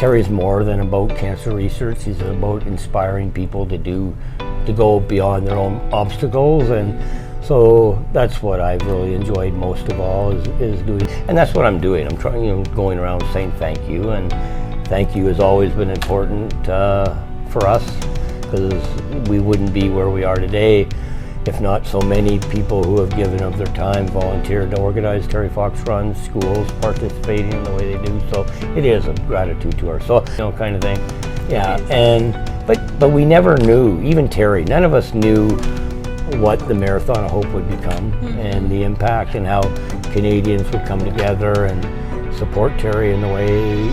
Terry's more than about cancer research. He's about inspiring people to go beyond their own obstacles, and so that's what I've really enjoyed most of all is doing, and that's what I'm doing. I'm trying, going around saying thank you, and thank you has always been important for us, because we wouldn't be where we are today if not so many people who have given of their time, volunteered to organize Terry Fox runs, schools participating in the way they do. So it is a gratitude to ourselves, kind of thing. Yeah, and but we never knew, even Terry, none of us knew what the Marathon of Hope would become, and the impact, and how Canadians would come together and support Terry in the way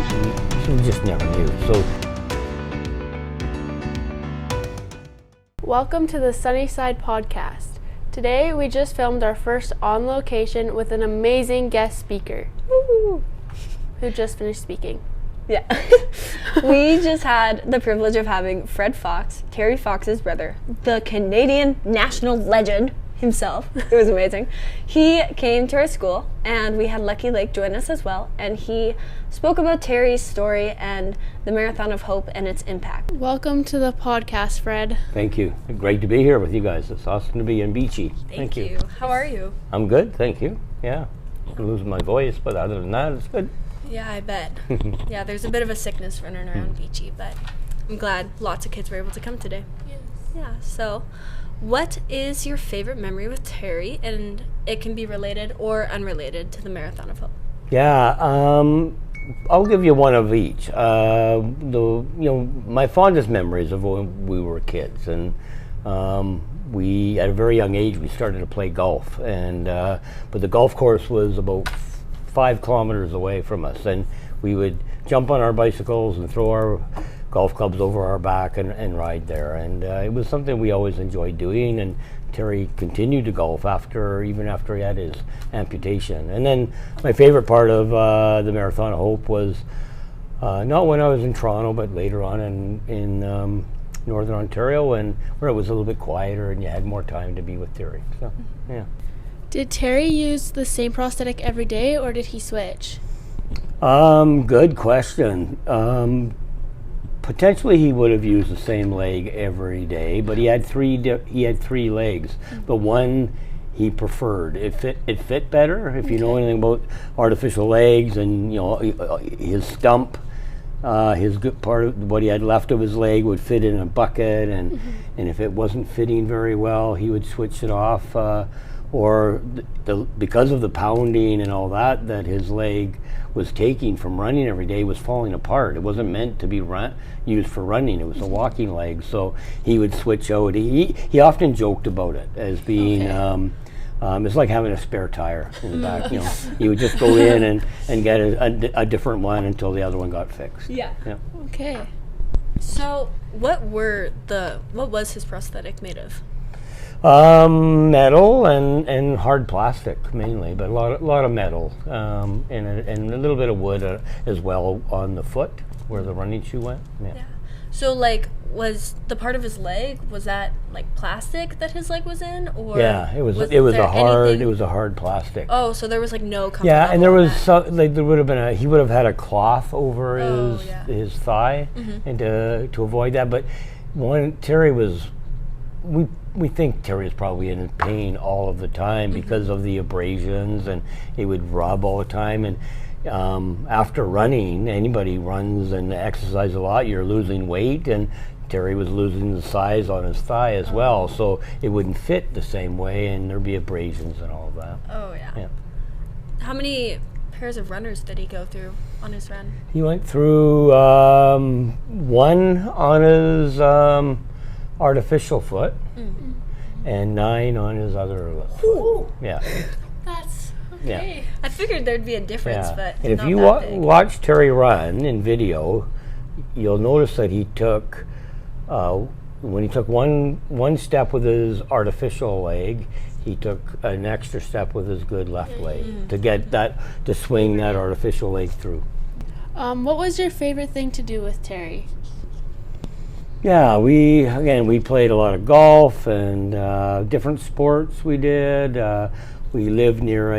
we just never knew. So. Welcome to the Sunnyside Podcast. Today we just filmed our first on location with an amazing guest speaker. Woo! Who just finished speaking. Yeah. We just had the privilege of having Fred Fox, Terry Fox's brother, the Canadian national legend himself. It was amazing. He came to our school, and we had Lucky Lake join us as well, and he spoke about Terry's story and the Marathon of Hope and its impact. Welcome to the podcast, Fred. Thank you. Great to be here with you guys. It's awesome to be in Beechy. Thank you. How are you? I'm good, thank you. Yeah. I'm losing my voice, but other than that, it's good. Yeah, I bet. Yeah, there's a bit of a sickness running around Beechy, but I'm glad lots of kids were able to come today. Yes. Yeah, so what is your favorite memory with Terry? And it can be related or unrelated to the Marathon of Hope. Yeah, I'll give you one of each. My fondest memories of when we were kids, and we, at a very young age, we started to play golf, and but the golf course was about 5 kilometers away from us, and we would jump on our bicycles and throw our golf clubs over our back and ride there, and it was something we always enjoyed doing. And Terry continued to golf even after he had his amputation. And then my favorite part of the Marathon of Hope was not when I was in Toronto, but later on in Northern Ontario, where it was a little bit quieter and you had more time to be with Terry. So, yeah. Did Terry use the same prosthetic every day, or did he switch? Good question. Potentially he would have used the same leg every day, but he had three legs. The one he preferred. It fit better. If you know anything about artificial legs, and his stump, his good part of what he had left of his leg would fit in a bucket, and if it wasn't fitting very well, he would switch it off. Or because of the pounding and all that his leg was taking from running every day was falling apart. It wasn't meant to be used for running. It was a walking leg, so he would switch out. He often joked about it as being it's like having a spare tire in the back. He would just go in and get a different one until the other one got fixed. Yeah. Okay. So what was his prosthetic made of? Metal and hard plastic mainly, but a lot of metal, and a little bit of wood as well on the foot where the running shoe went. Yeah. So was the part of his leg, was that plastic that his leg was in, or? Yeah, it was a hard plastic. Oh, so there was no comfort. Yeah, and there was there would have been he would have had a cloth over his thigh, and to avoid that. But Terry was. We think Terry is probably in pain all of the time because of the abrasions, and he would rub all the time. And after running, anybody runs and exercises a lot, you're losing weight, and Terry was losing the size on his thigh as well, so it wouldn't fit the same way, and there'd be abrasions and all of that. Oh, yeah. How many pairs of runners did he go through on his run? He went through one on his artificial foot, and 9 on his other foot. Ooh. Yeah. That's okay. Yeah. I figured there'd be a difference, but and if not you that big. watch Terry run in video, you'll notice that he took when he took one step with his artificial leg, he took an extra step with his good left leg to get to swing that artificial leg through. What was your favorite thing to do with Terry? Yeah, we played a lot of golf and different sports we did. we live near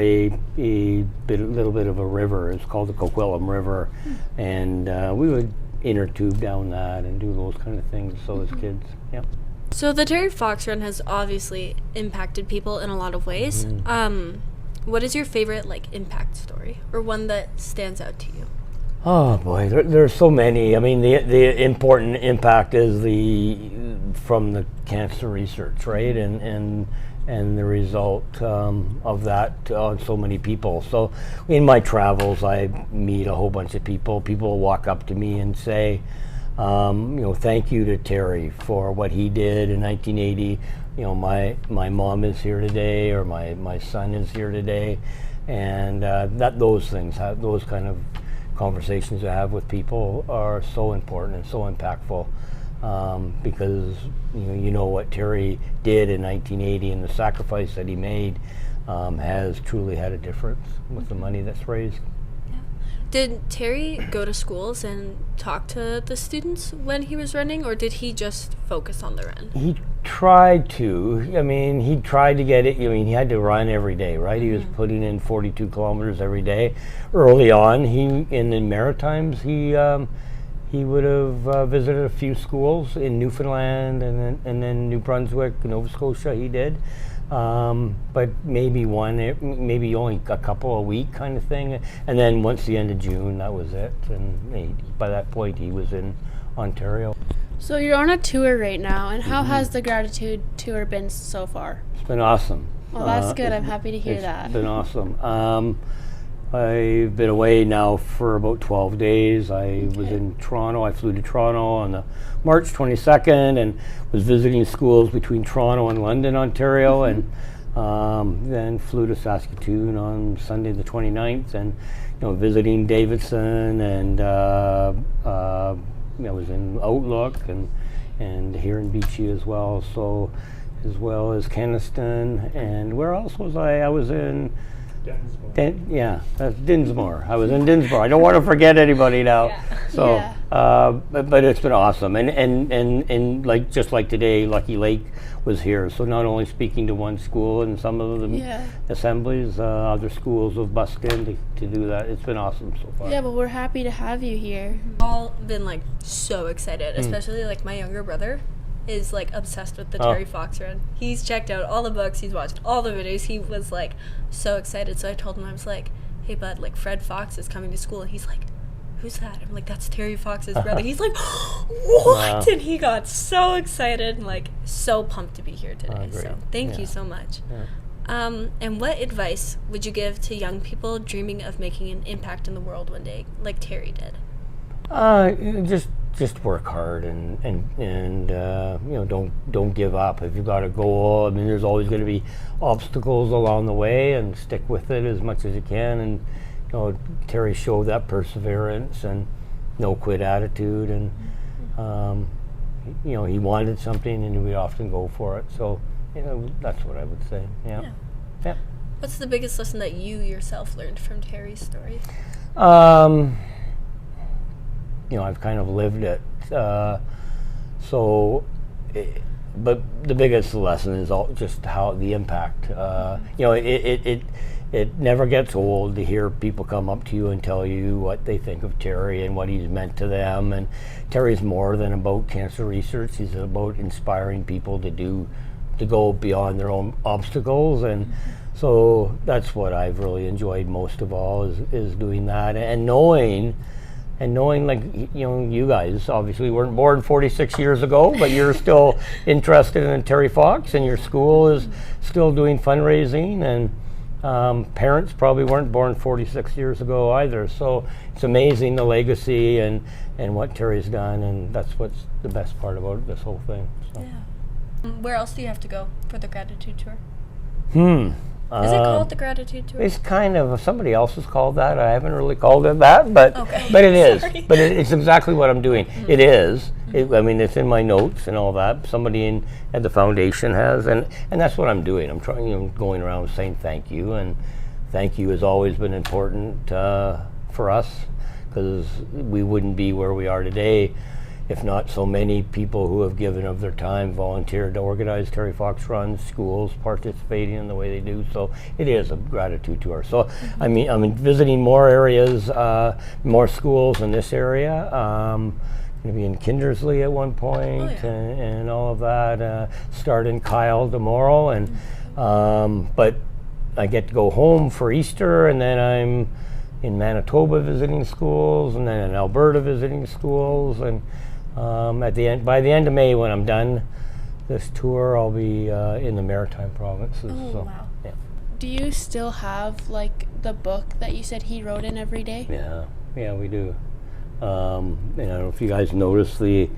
little bit of a river. It's called the Coquitlam River, and we would inner tube down that and do those kind of things. So as kids, yeah. So the Terry Fox Run has obviously impacted people in a lot of ways. What is your favorite impact story, or one that stands out to you? Oh boy, there's so many. I mean, the important impact is from the cancer research, right, and the result of that on so many people. So in my travels, I meet a whole bunch of people. People will walk up to me and say, thank you to Terry for what he did in 1980. My mom is here today, or my son is here today, and those kind of conversations I have with people are so important and so impactful, because you know what Terry did in 1980 and the sacrifice that he made has truly had a difference with the money that's raised. Did Terry go to schools and talk to the students when he was running, or did he just focus on the run? He tried to. I mean, he tried to get it. I mean, he had to run every day, right? He was putting in 42 kilometers every day. Early on, in the Maritimes, he would have visited a few schools in Newfoundland and then New Brunswick, Nova Scotia. He did. But maybe only a couple a week kind of thing. And then once the end of June, that was it. And by that point, he was in Ontario. So you're on a tour right now, and how has the gratitude tour been so far? It's been awesome. Well, that's good. I'm happy to hear that. It's been awesome. I've been away now for about 12 days. I was in Toronto. I flew to Toronto on the March 22nd and was visiting schools between Toronto and London, Ontario, and then flew to Saskatoon on Sunday the 29th, and visiting Davidson, and I was in Outlook and here in Beechy as well. So, as well as Kenaston, and where else was I? I was in that's Dinsmore. I was in Dinsmore. I don't want to forget anybody now. So, but it's been awesome, and just like today, Lucky Lake was here. So not only speaking to one school and some of the assemblies, other schools have bussed in to do that. It's been awesome so far. Yeah, but we're happy to have you here. All been so excited, especially my younger brother is obsessed with the Terry Fox Run. He's checked out all the books, he's watched all the videos. He was so excited. So I told him, I was like, hey bud, Fred Fox is coming to school. And he's like, who's that? I'm like, that's Terry Fox's brother. He's like, what? And he got so excited and so pumped to be here today. So thank you so much. And what advice would you give to young people dreaming of making an impact in the world one day, like Terry did? Just work hard and don't give up. If you've got a goal, I mean, there's always going to be obstacles along the way, and stick with it as much as you can. And Terry showed that perseverance and no quit attitude, and he wanted something and he would often go for it. So that's what I would say. Yeah. What's the biggest lesson that you yourself learned from Terry's story? I've kind of lived it. But the biggest lesson is just how the impact. It never gets old to hear people come up to you and tell you what they think of Terry and what he's meant to them. And Terry's more than about cancer research. He's about inspiring people to go beyond their own obstacles. And so that's what I've really enjoyed most of all is doing that, and knowing you guys obviously weren't born 46 years ago, but you're still interested in Terry Fox, and your school is still doing fundraising, and parents probably weren't born 46 years ago either. So it's amazing the legacy and what Terry's done, and that's what's the best part about this whole thing. So. Where else do you have to go for the gratitude tour? Is it called the gratitude tour? It's kind of, somebody else has called that. I haven't really called it that, but it is. But it's exactly what I'm doing. It is. It's in my notes and all that. Somebody at the foundation has, and that's what I'm doing. I'm trying, going around saying thank you, and thank you has always been important for us, because we wouldn't be where we are today if not so many people who have given of their time, volunteered to organize Terry Fox runs, schools participating in the way they do. So it is a gratitude to her. So I mean, I'm visiting more areas, more schools in this area. Going to be in Kindersley at one point, and all of that. Start in Kyle tomorrow, and but I get to go home for Easter, and then I'm in Manitoba visiting schools, and then in Alberta visiting schools, and by the end of May, when I'm done this tour, I'll be in the Maritime provinces. Oh, so, wow. Yeah. Do you still have like the book that you said he wrote in every day? Yeah, we do. And I don't know if you guys noticed in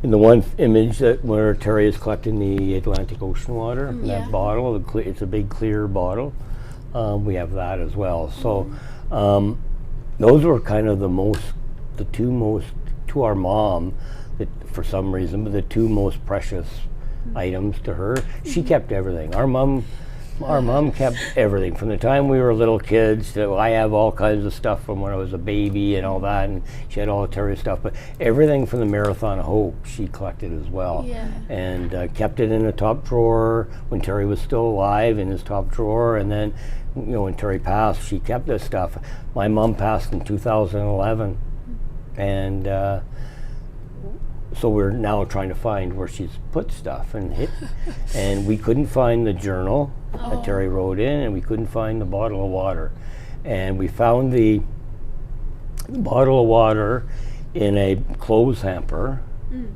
the one image that where Terry is collecting the Atlantic Ocean water, that bottle, it's a big clear bottle. We have that as well. So those were kind of the two most, to our mom, that for some reason, but the two most precious items to her. She kept everything. Our mom kept everything from the time we were little kids. I have all kinds of stuff from when I was a baby and all that, and she had all the Terry stuff. But everything from the Marathon of Hope, she collected as well, and kept it in a top drawer when Terry was still alive, in his top drawer. And then, when Terry passed, she kept this stuff. My mom passed in 2011, and so we're now trying to find where she's put stuff, and we couldn't find the journal that Terry wrote in, and we couldn't find the bottle of water, and we found the bottle of water in a clothes hamper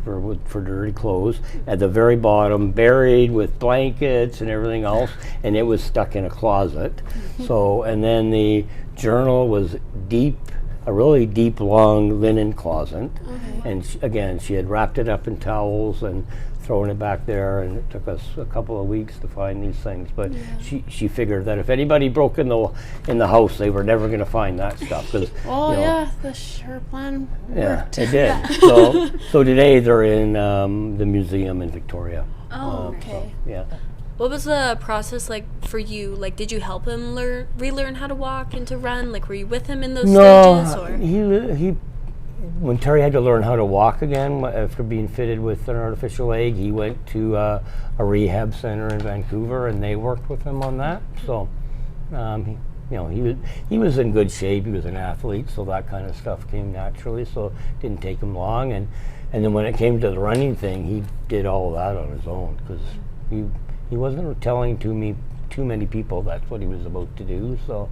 for dirty clothes at the very bottom, buried with blankets and everything else, and it was stuck in a closet. So, and then the journal was a really deep, long linen closet. And she had wrapped it up in towels and thrown it back there, and it took us a couple of weeks to find these things. But she figured that if anybody broke in the house, they were never going to find that stuff. Cause, the sure plan worked. It did. So today they're in the museum in Victoria. Okay. So, What was the process like for you? Like, did you help him relearn how to walk and to run? Like, were you with him in those stages? Or? He when Terry had to learn how to walk again after being fitted with an artificial leg, he went to a rehab center in Vancouver, and they worked with him on that. So, he was in good shape. He was an athlete, so that kind of stuff came naturally. So it didn't take him long. And then when it came to the running thing, he did all of that on his own, because he wasn't telling too many people that's what he was about to do. So,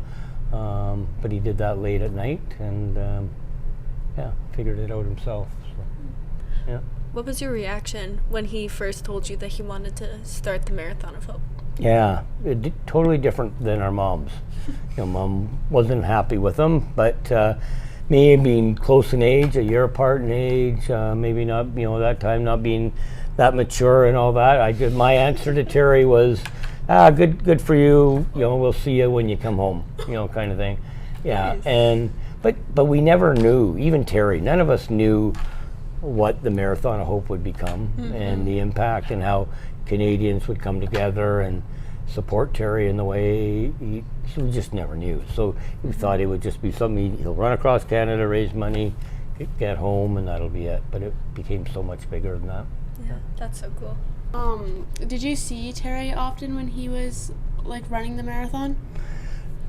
but he did that late at night, and figured it out himself. So, What was your reaction when he first told you that he wanted to start the Marathon of Hope? Yeah, totally different than our moms. Mom wasn't happy with him, but me being close in age, a year apart in age, maybe not, that time not being that mature and all that. My answer to Terry was, good for you. We'll see you when you come home. Kind of thing. Yeah, nice. But we never knew. Even Terry, none of us knew what the Marathon of Hope would become, and the impact, and how Canadians would come together and support Terry in the way we just never knew. So we thought it would just be something he'll run across Canada, raise money, get home, and that'll be it. But it became so much bigger than that. Yeah, that's so cool. Did you see Terry often when he was like running the marathon?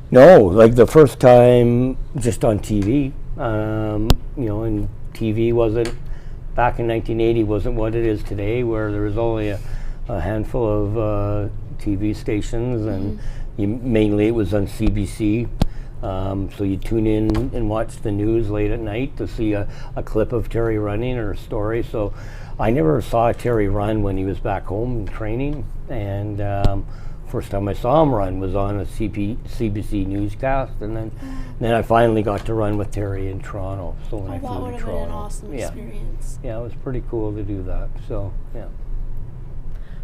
No, like the first time just on TV. And TV wasn't, back in 1980, wasn't what it is today, where there was only a handful of TV stations, and mainly it was on CBC. So you tune in and watch the news late at night to see a clip of Terry running or a story. So I never saw Terry run when he was back home training, and first time I saw him run was on a CBC newscast, and then I finally got to run with Terry in Toronto. So when I flew to Toronto, that would have been an awesome experience. Yeah, it was pretty cool to do that. So yeah.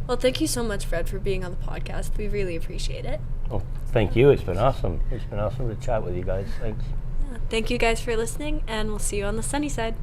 Well, thank you so much, Fred, for being on the podcast. We really appreciate it. Oh, thank you. It's been awesome. It's been awesome to chat with you guys. Thanks. Yeah, thank you guys for listening, and we'll see you on the sunny side.